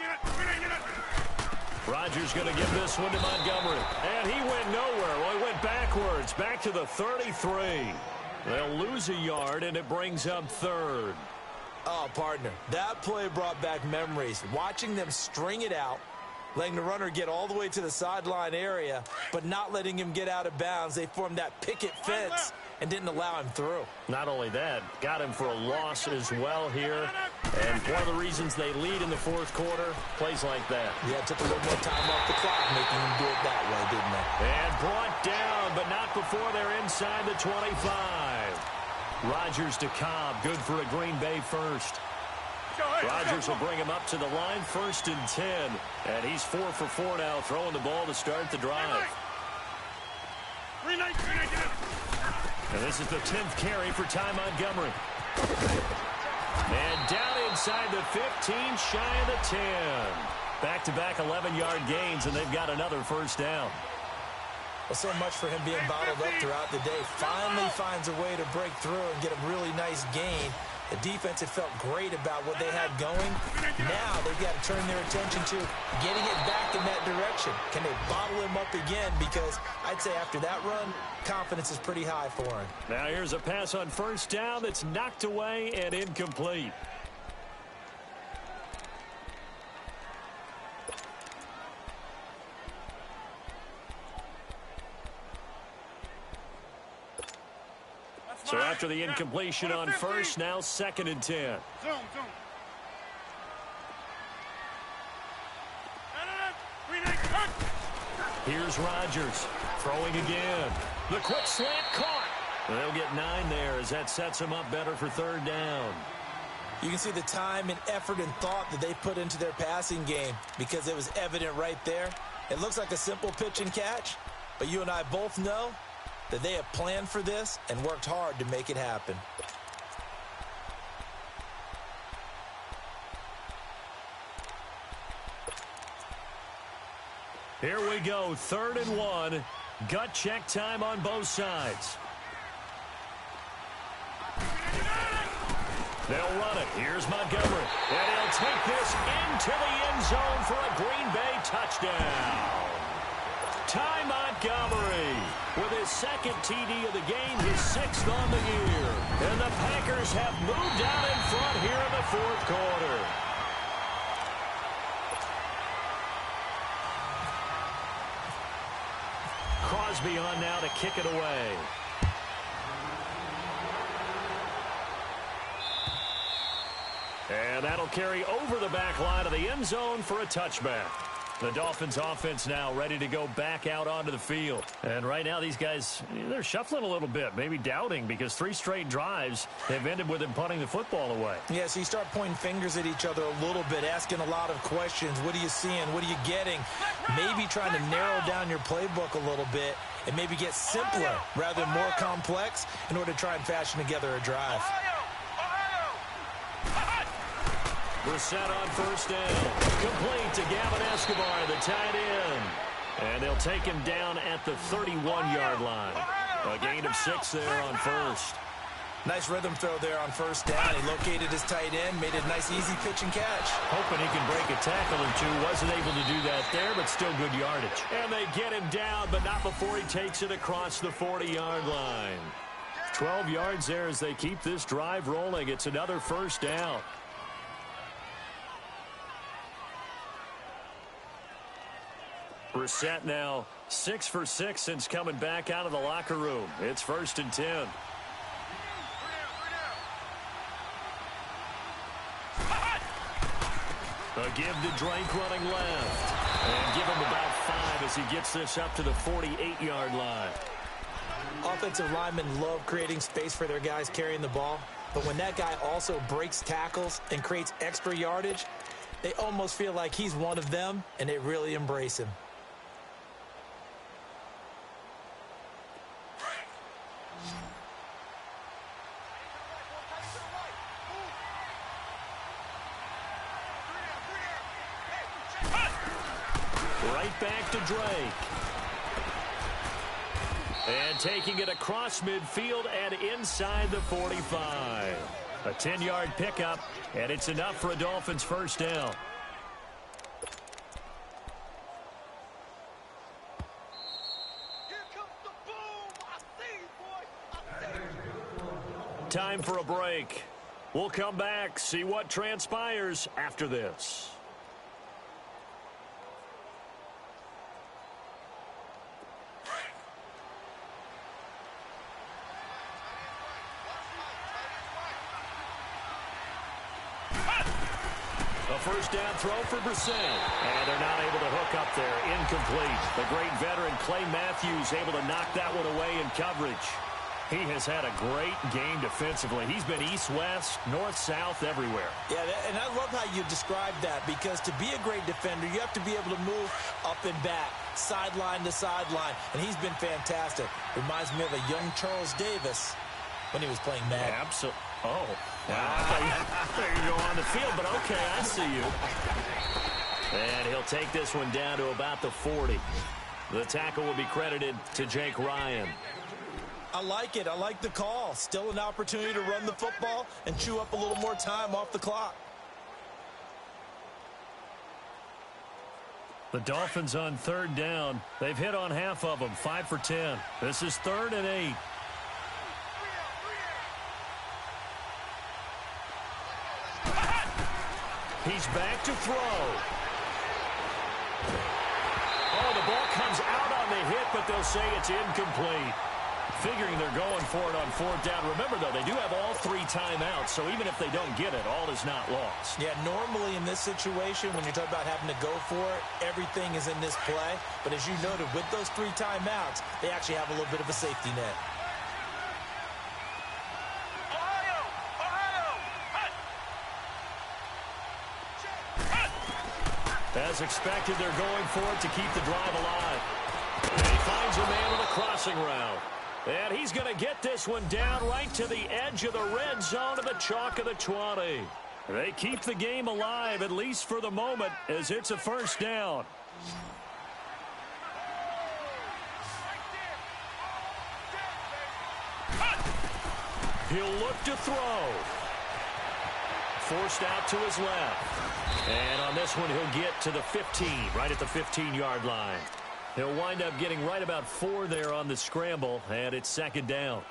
Rodgers going to give this one to Montgomery. And he went nowhere. Well, he went backwards, back to the 33. They'll lose a yard, and it brings up 3rd.
Oh, partner, that play brought back memories. Watching them string it out, letting the runner get all the way to the sideline area, but not letting him get out of bounds. They formed that picket fence and didn't allow him through.
Not only that, got him for a loss as well here. And one of the reasons they lead in the 4th quarter, plays like that.
Yeah, took a little more time off the clock, making him do it that way, didn't they?
And brought down, but not before they're inside the 25. Rodgers to Cobb, good for a Green Bay first. Rodgers will bring him up to the line, 1st and 10. And he's 4 for 4 now, throwing the ball to start the drive. And this is the 10th carry for Ty Montgomery. And down inside the 15, shy of the 10. Back-to-back 11-yard gains, and they've got another first down.
Well, so much for him being bottled up throughout the day. Finally finds a way to break through and get a really nice gain. The defense had felt great about what they had going. Now they've got to turn their attention to getting it back in that direction. Can they bottle him up again? Because I'd say after that run, confidence is pretty high for him.
Now here's a pass on first down that's knocked away and incomplete. So after the incompletion on first, now 2nd and 10. Here's Rodgers throwing again. The quick slant caught. They'll get 9 there as that sets them up better for 3rd down.
You can see the time and effort and thought that they put into their passing game because it was evident right there. It looks like a simple pitch and catch, but you and I both know that they have planned for this and worked hard to make it happen.
Here we go, 3rd and 1. Gut check time on both sides. They'll run it. Here's Montgomery. And he'll take this into the end zone for a Green Bay touchdown. Ty Montgomery with his 2nd TD of the game, his 6th on the year. And the Packers have moved out in front here in the 4th quarter. Crosby on now to kick it away. And that'll carry over the back line of the end zone for a touchback. The Dolphins offense now ready to go back out onto the field. And right now these guys, they're shuffling a little bit, maybe doubting because 3 straight drives have ended with them punting the football away.
Yeah, so you start pointing fingers at each other a little bit, asking a lot of questions. What are you seeing? What are you getting? Maybe trying to narrow down your playbook a little bit and maybe get simpler rather than more complex in order to try and fashion together a drive.
Brissett on first down. Complete to Gavin Escobar, the tight end. And they'll take him down at the 31-yard line. A gain of 6 there on first.
Nice rhythm throw there on first down. He located his tight end, made a nice easy pitch and catch.
Hoping he can break a tackle or two. Wasn't able to do that there, but still good yardage. And they get him down, but not before he takes it across the 40-yard line. 12 yards there as they keep this drive rolling. It's another first down. Brissett now 6 for 6 since coming back out of the locker room. It's 1st and 10. A give to Drake running left. And give him about 5 as he gets this up to the 48-yard line.
Offensive linemen love creating space for their guys carrying the ball. But when that guy also breaks tackles and creates extra yardage, they almost feel like he's one of them, and they really embrace him.
Right back to Drake. And taking it across midfield and inside the 45. A 10-yard pickup, and it's enough for a Dolphins first down. Time for a break. We'll come back, see what transpires after this. First down throw for Brissett. And they're not able to hook up there. Incomplete. The great veteran Clay Matthews able to knock that one away in coverage. He has had a great game defensively. He's been east-west, north-south, everywhere.
Yeah, and I love how you described that, because to be a great defender, you have to be able to move up and back, sideline to sideline, and he's been fantastic. Reminds me of a young Charles Davis when he was playing Madden.
Absolutely. Oh, wow. There you go on the field, but okay, I see you. And he'll take this one down to about the 40. The tackle will be credited to Jake Ryan.
I like it. I like the call. Still an opportunity to run the football and chew up a little more time off the clock.
The Dolphins on third down. They've hit on half of them, 5 for 10. This is 3rd and 8. He's back to throw. Oh, the ball comes out on the hit, but they'll say it's incomplete. Figuring they're going for it on 4th down. Remember, though, they do have all 3 timeouts, so even if they don't get it, all is not lost.
Yeah, normally in this situation, when you're talking about having to go for it, everything is in this play. But as you noted, with those 3 timeouts, they actually have a little bit of a safety net.
As expected, they're going for it to keep the drive alive. And he finds a man with a crossing route. And he's going to get this one down right to the edge of the red zone of the chalk of the 20. They keep the game alive, at least for the moment, as it's a 1st down. He'll look to throw. Forced out to his left. And on this one, he'll get to the 15, right at the 15-yard line. He'll wind up getting right about 4 there on the scramble, and it's 2nd down.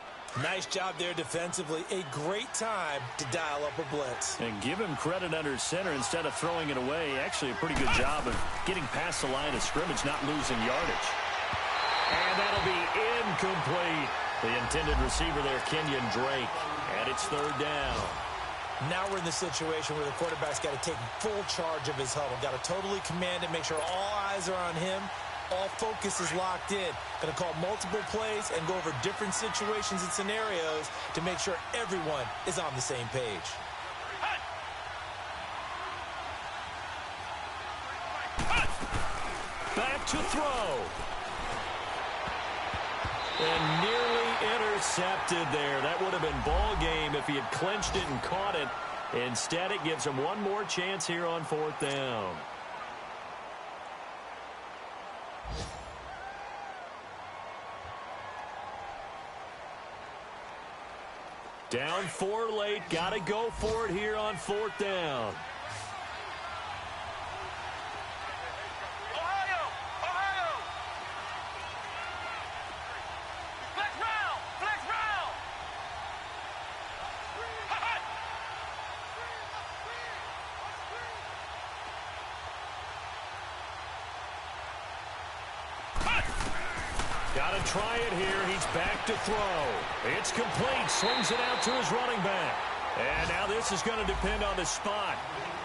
Nice job there defensively. A great time to dial up a blitz.
And give him credit under center instead of throwing it away. Actually, a pretty good job of getting past the line of scrimmage, not losing yardage. And that'll be incomplete. The intended receiver there, Kenyon Drake. And it's 3rd down.
Now we're in the situation where the quarterback's got to take full charge of his huddle. Got to totally command it, make sure all eyes are on him. All focus is locked in. Going to call multiple plays and go over different situations and scenarios to make sure everyone is on the same page.
Back to throw. And nearly intercepted there. That would have been ball game if he had clinched it and caught it. Instead, it gives him one more chance here on 4th down. Down 4 late. Got to go for it here on 4th down. Got to try it here. He's back to throw. It's complete. Swings it out to his running back. And now this is going to depend on the spot.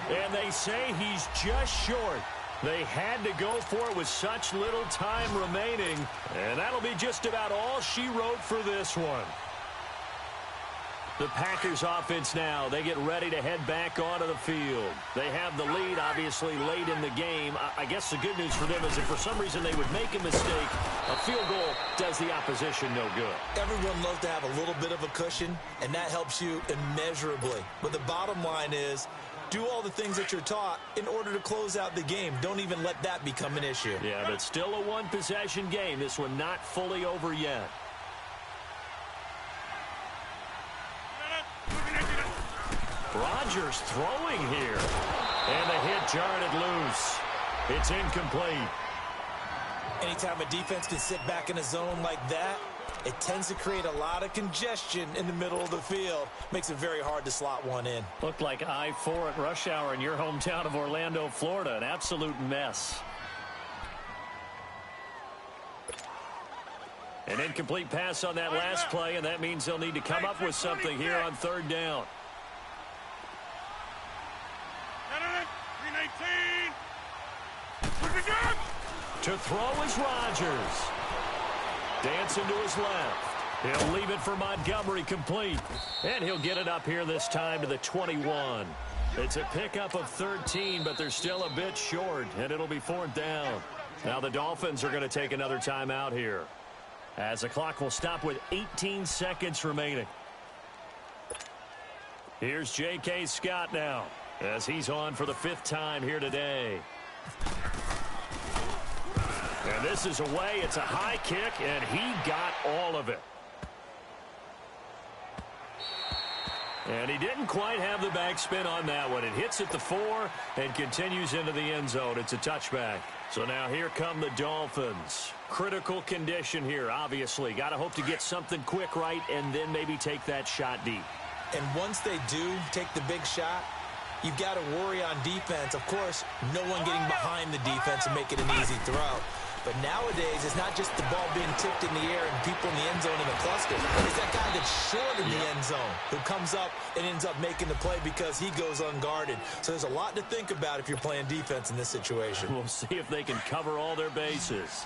And they say he's just short. They had to go for it with such little time remaining. And that'll be just about all she wrote for this one. The Packers offense now, they get ready to head back onto the field. They have the lead, obviously, late in the game. I guess the good news for them is if for some reason they would make a mistake, a field goal does the opposition no good.
Everyone loves to have a little bit of a cushion, and that helps you immeasurably. But the bottom line is, do all the things that you're taught in order to close out the game. Don't even let that become an issue.
Yeah, but still a one-possession game. This one not fully over yet. Rodgers throwing here. And the hit jarred it loose. It's incomplete.
Anytime a defense can sit back in a zone like that, it tends to create a lot of congestion in the middle of the field. Makes it very hard to slot one in.
Looked like I-4 at rush hour in your hometown of Orlando, Florida. An absolute mess. An incomplete pass on that last play, and that means they'll need to come up with something here on 3rd down. To throw is Rodgers. Dancing to his left. He'll leave it for Montgomery complete. And he'll get it up here this time to the 21. It's a pickup of 13, but they're still a bit short, and it'll be 4th down. Now the Dolphins are going to take another timeout here, as the clock will stop with 18 seconds remaining. Here's J.K. Scott now, as he's on for the 5th time here today. And this is away. It's a high kick, and he got all of it. And he didn't quite have the backspin on that one. It hits at the 4 and continues into the end zone. It's a touchback. So now here come the Dolphins. Critical condition here, obviously. Got to hope to get something quick right and then maybe take that shot deep.
And once they do take the big shot, you've got to worry on defense. Of course, no one getting behind the defense and make it an easy throw. But nowadays, it's not just the ball being tipped in the air and people in the end zone in the cluster. It's that guy that's short in the end zone who comes up and ends up making the play because he goes unguarded. So there's a lot to think about if you're playing defense in this situation.
We'll see if they can cover all their bases.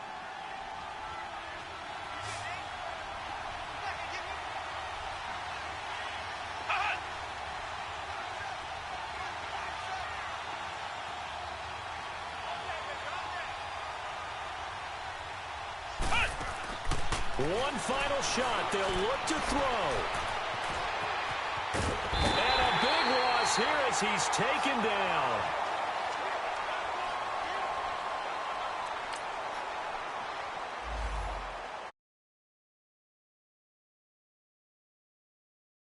One final shot. They'll look to throw. And a big loss here as he's taken down.